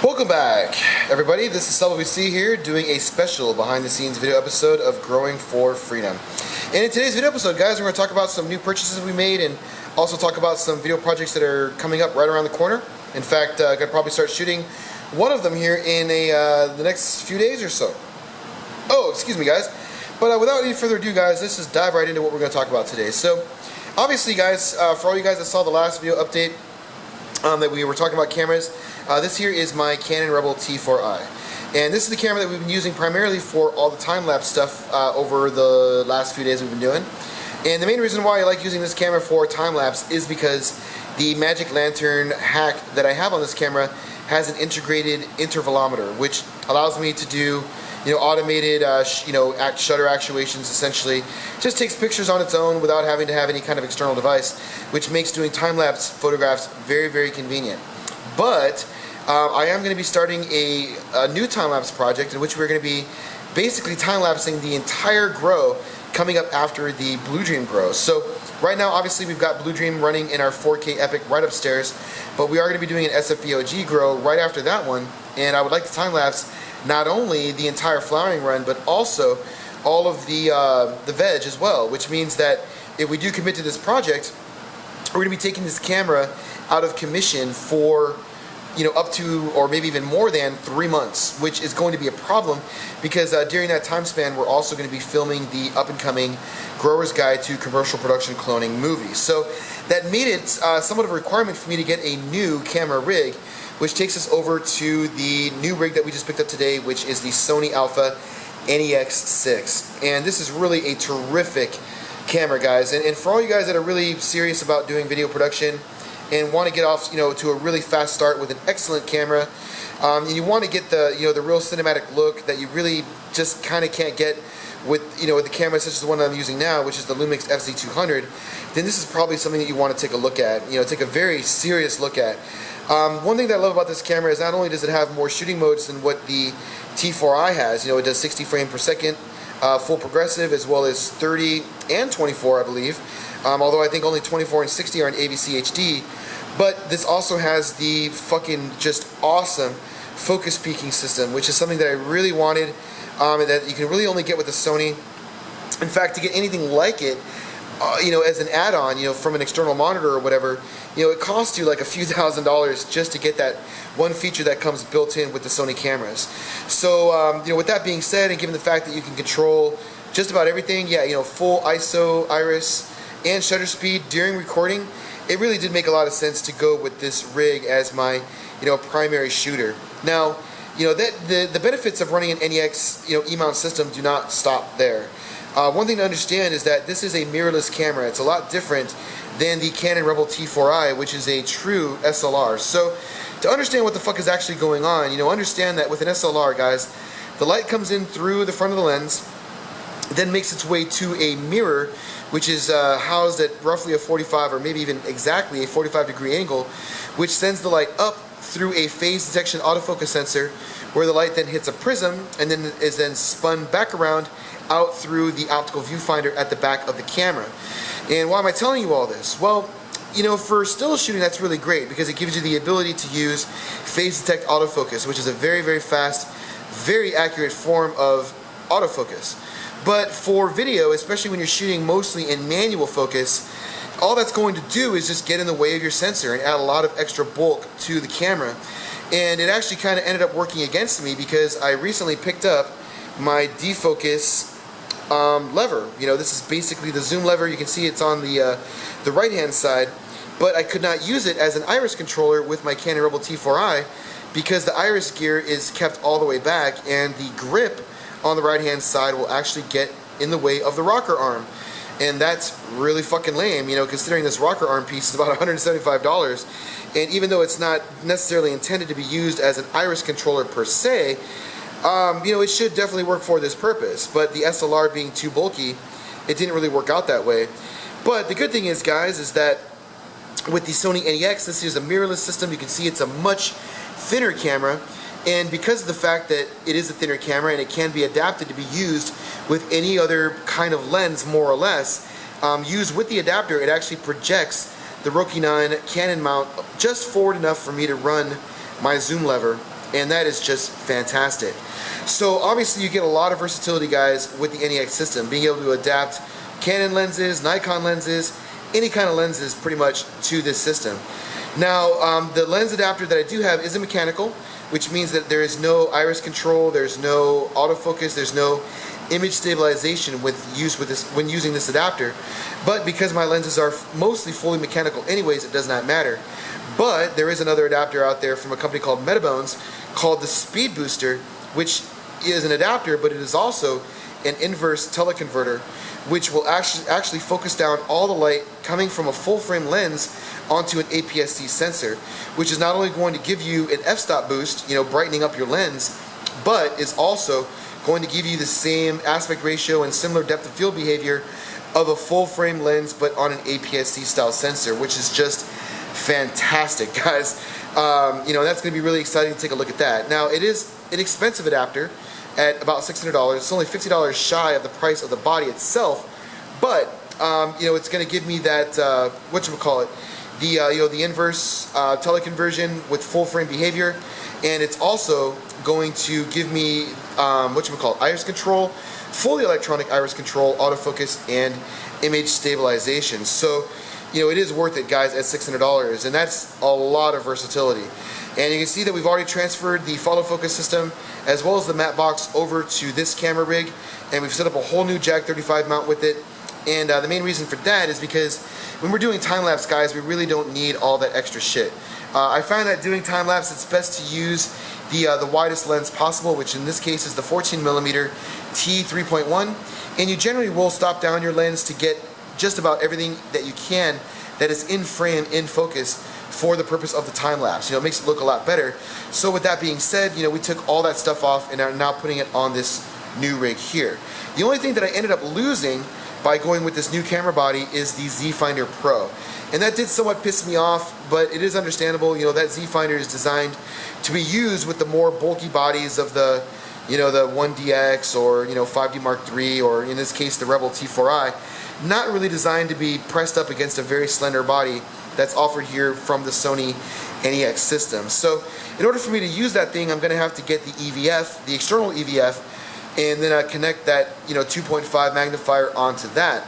Welcome back, everybody. This is AVCHD here doing a special behind-the-scenes video episode of Growing for Freedom. And in today's video episode, guys, we're going to talk about some new purchases we made and also talk about some video projects that are coming up right around the corner. In fact, I'm going to probably start shooting one of them here in the next few days or so. Oh, excuse me, guys. But without any further ado, guys, let's just dive right into what we're going to talk about today. So, obviously, guys, for all you guys that saw the last video update that we were talking about cameras, this here is my Canon Rebel T4i. And this is the camera that we've been using primarily for all the time-lapse stuff over the last few days we've been doing. And the main reason why I like using this camera for time-lapse is because the Magic Lantern hack that I have on this camera has an integrated intervalometer, which allows me to do automated shutter actuations. Essentially just takes pictures on its own without having to have any kind of external device, which makes doing time-lapse photographs very, very convenient. But I am going to be starting a new time-lapse project in which we're going to be basically time-lapsing the entire grow coming up after the Blue Dream grow. So right now, obviously, we've got Blue Dream running in our 4K Epic right upstairs, but we are going to be doing an SFVOG grow right after that one, and I would like to time-lapse not only the entire flowering run, but also all of the veg as well, which means that if we do commit to this project, we're going to be taking this camera out of commission for up to or maybe even more than 3 months, which is going to be a problem because during that time span we're also going to be filming the up-and-coming Grower's Guide to Commercial Production Cloning movie. So that made it somewhat of a requirement for me to get a new camera rig, which takes us over to the new rig that we just picked up today, which is the Sony Alpha NEX6. And this is really a terrific camera, guys. And for all you guys that are really serious about doing video production and want to get off, to a really fast start with an excellent camera, and you want to get the, the real cinematic look that you really just kind of can't get with, with the camera such as the one I'm using now, which is the Lumix FZ200, then this is probably something that you want to take a look at, take a very serious look at. One thing that I love about this camera is not only does it have more shooting modes than what the T4i has, it does 60 frames per second, full progressive, as well as 30 and 24, I believe. Although I think only 24 and 60 are in AVCHD. But this also has the fucking just awesome focus peaking system, which is something that I really wanted, and that you can really only get with the Sony. In fact, to get anything like it, as an add-on, from an external monitor or whatever, it costs you like a few $1,000s just to get that one feature that comes built in with the Sony cameras. So, with that being said, and given the fact that you can control just about everything, full ISO, iris, and shutter speed during recording, it really did make a lot of sense to go with this rig as my, primary shooter. Now, the benefits of running an NEX, E-mount system do not stop there. One thing to understand is that this is a mirrorless camera. It's a lot different than the Canon Rebel T4i, which is a true SLR. So, to understand what the fuck is actually going on, understand that with an SLR, guys, the light comes in through the front of the lens, then makes its way to a mirror, which is housed at roughly a 45 or maybe even exactly a 45-degree angle, which sends the light up through a phase detection autofocus sensor, where the light then hits a prism and then is then spun back around out through the optical viewfinder at the back of the camera. And why am I telling you all this? Well, for still shooting, that's really great because it gives you the ability to use phase detect autofocus, which is a very, very fast, very accurate form of autofocus. But for video, especially when you're shooting mostly in manual focus, all that's going to do is just get in the way of your sensor and add a lot of extra bulk to the camera. And it actually kind of ended up working against me because I recently picked up my defocus lever. This is basically the zoom lever. You can see it's on the right-hand side, but I could not use it as an iris controller with my Canon Rebel T4i because the iris gear is kept all the way back and the grip on the right hand side will actually get in the way of the rocker arm, and that's really fucking lame, considering this rocker arm piece is about $175, and even though it's not necessarily intended to be used as an iris controller per se, it should definitely work for this purpose, but the SLR being too bulky, it didn't really work out that way. But the good thing is, guys, is that with the Sony NEX, this is a mirrorless system. You can see it's a much thinner camera, and because of the fact that it is a thinner camera and it can be adapted to be used with any other kind of lens, more or less, used with the adapter, it actually projects the Rokinon Canon mount just forward enough for me to run my zoom lever and that is just fantastic. So obviously you get a lot of versatility, guys, with the NEX system, being able to adapt Canon lenses, Nikon lenses, any kind of lenses pretty much to this system. Now the lens adapter that I do have is a mechanical, which means that there is no iris control, there's no autofocus, there's no image stabilization when using this adapter. But because my lenses are mostly fully mechanical anyways, it does not matter. But there is another adapter out there from a company called Metabones called the Speed Booster, which is an adapter, but it is also an inverse teleconverter, which will actually focus down all the light coming from a full frame lens onto an APS-C sensor, which is not only going to give you an f-stop boost, brightening up your lens, but is also going to give you the same aspect ratio and similar depth of field behavior of a full frame lens, but on an APS-C style sensor, which is just fantastic, guys. That's going to be really exciting to take a look at that. Now, it is an expensive adapter at about $600. It's only $50 shy of the price of the body itself, but it's going to give me that the inverse teleconversion with full frame behavior, and it's also going to give me iris control, fully electronic iris control, autofocus, and image stabilization. So it is worth it, guys, at $600, and that's a lot of versatility. And you can see that we've already transferred the follow focus system as well as the matte box over to this camera rig, and we've set up a whole new JAG 35 mount with it. And the main reason for that is because when we're doing time-lapse, guys, we really don't need all that extra shit. I found that doing time-lapse, it's best to use the widest lens possible, which in this case is the 14mm T3.1, and you generally will stop down your lens to get just about everything that you can that is in frame, in focus, for the purpose of the time-lapse. It makes it look a lot better. So with that being said, we took all that stuff off and are now putting it on this new rig here. The only thing that I ended up losing by going with this new camera body is the Z-Finder Pro. And that did somewhat piss me off, but it is understandable. That Z-Finder is designed to be used with the more bulky bodies of the, the 1DX or, 5D Mark III, or in this case, the Rebel T4i. Not really designed to be pressed up against a very slender body that's offered here from the Sony NEX system. So in order for me to use that thing, I'm going to have to get the EVF, the external EVF, and then I connect that 2.5 magnifier onto that.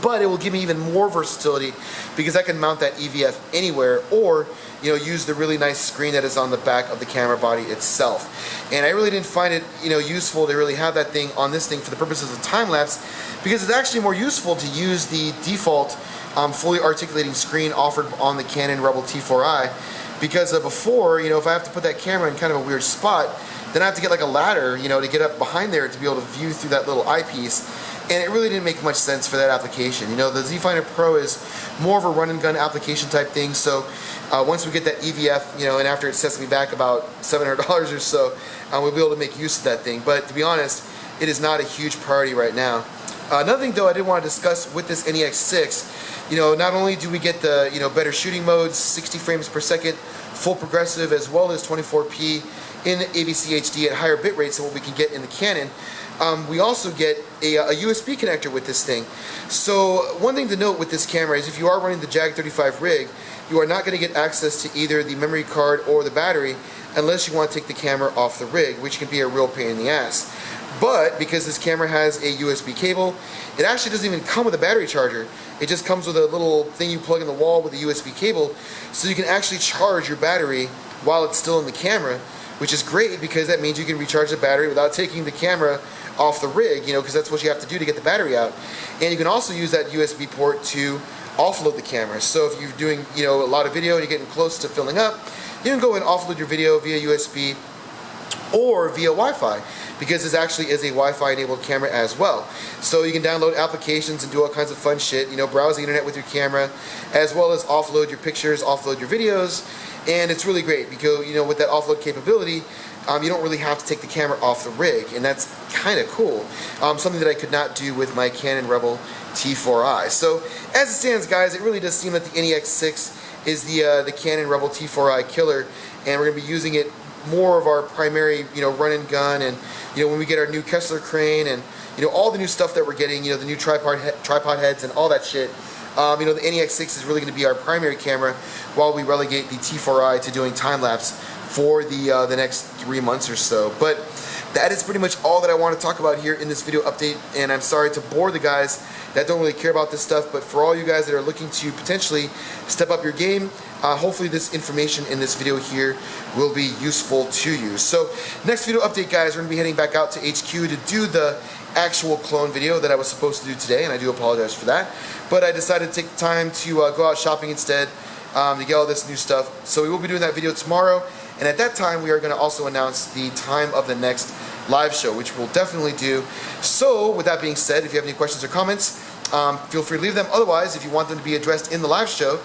But it will give me even more versatility because I can mount that EVF anywhere, or use the really nice screen that is on the back of the camera body itself. And I really didn't find it useful to really have that thing on this thing for the purposes of time lapse, because it's actually more useful to use the default fully articulating screen offered on the Canon Rebel T4i. Because before, if I have to put that camera in kind of a weird spot, then I have to get like a ladder, to get up behind there to be able to view through that little eyepiece. And it really didn't make much sense for that application. The Z-Finder Pro is more of a run and gun application type thing. So once we get that EVF, and after it sets me back about $700 or so, we'll be able to make use of that thing. But to be honest, it is not a huge priority right now. Another thing though I did want to discuss with this NEX6, not only do we get the better shooting modes, 60 frames per second, full progressive, as well as 24p in AVCHD at higher bit rates than what we can get in the Canon, we also get a USB connector with this thing. So one thing to note with this camera is if you are running the JAG 35 rig, you are not going to get access to either the memory card or the battery unless you want to take the camera off the rig, which can be a real pain in the ass. But because this camera has a USB cable, it actually doesn't even come with a battery charger. It just comes with a little thing you plug in the wall with a USB cable, so you can actually charge your battery while it's still in the camera, which is great because that means you can recharge the battery without taking the camera off the rig, because that's what you have to do to get the battery out. And you can also use that USB port to offload the camera. So if you're doing, a lot of video and you're getting close to filling up, you can go and offload your video via USB or via Wi-Fi, because this actually is a Wi-Fi enabled camera as well. So you can download applications and do all kinds of fun shit, browse the internet with your camera, as well as offload your pictures, offload your videos, and it's really great because, with that offload capability, you don't really have to take the camera off the rig, and that's kind of cool. Something that I could not do with my Canon Rebel T4i. So as it stands, guys, it really does seem that the NEX6 is the Canon Rebel T4i killer, and we're going to be using it more of our primary, run and gun, and when we get our new Kessler crane and all the new stuff that we're getting, the new tripod heads and all that shit. The NEX6 is really going to be our primary camera while we relegate the T4i to doing time lapse for the next 3 months or so. But that is pretty much all that I want to talk about here in this video update, and I'm sorry to bore the guys that don't really care about this stuff, but for all you guys that are looking to potentially step up your game, hopefully this information in this video here will be useful to you. So next video update, guys, we're going to be heading back out to HQ to do the actual clone video that I was supposed to do today, and I do apologize for that, but I decided to take the time to go out shopping instead to get all this new stuff. So we will be doing that video tomorrow, and at that time we are going to also announce the time of the next live show, which we'll definitely do. So with that being said, if you have any questions or comments, feel free to leave them. Otherwise, if you want them to be addressed in the live show,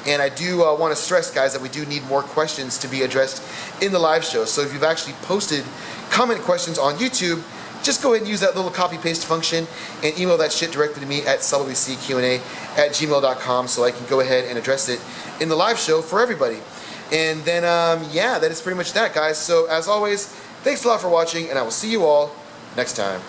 and I do want to stress, guys, that we do need more questions to be addressed in the live show. So if you've actually posted comment questions on YouTube, just go ahead and use that little copy paste function and email that shit directly to me at subwbcqa@gmail.com so I can go ahead and address it in the live show for everybody. And then yeah, that is pretty much that, guys. So as always, thanks a lot for watching, and I will see you all next time.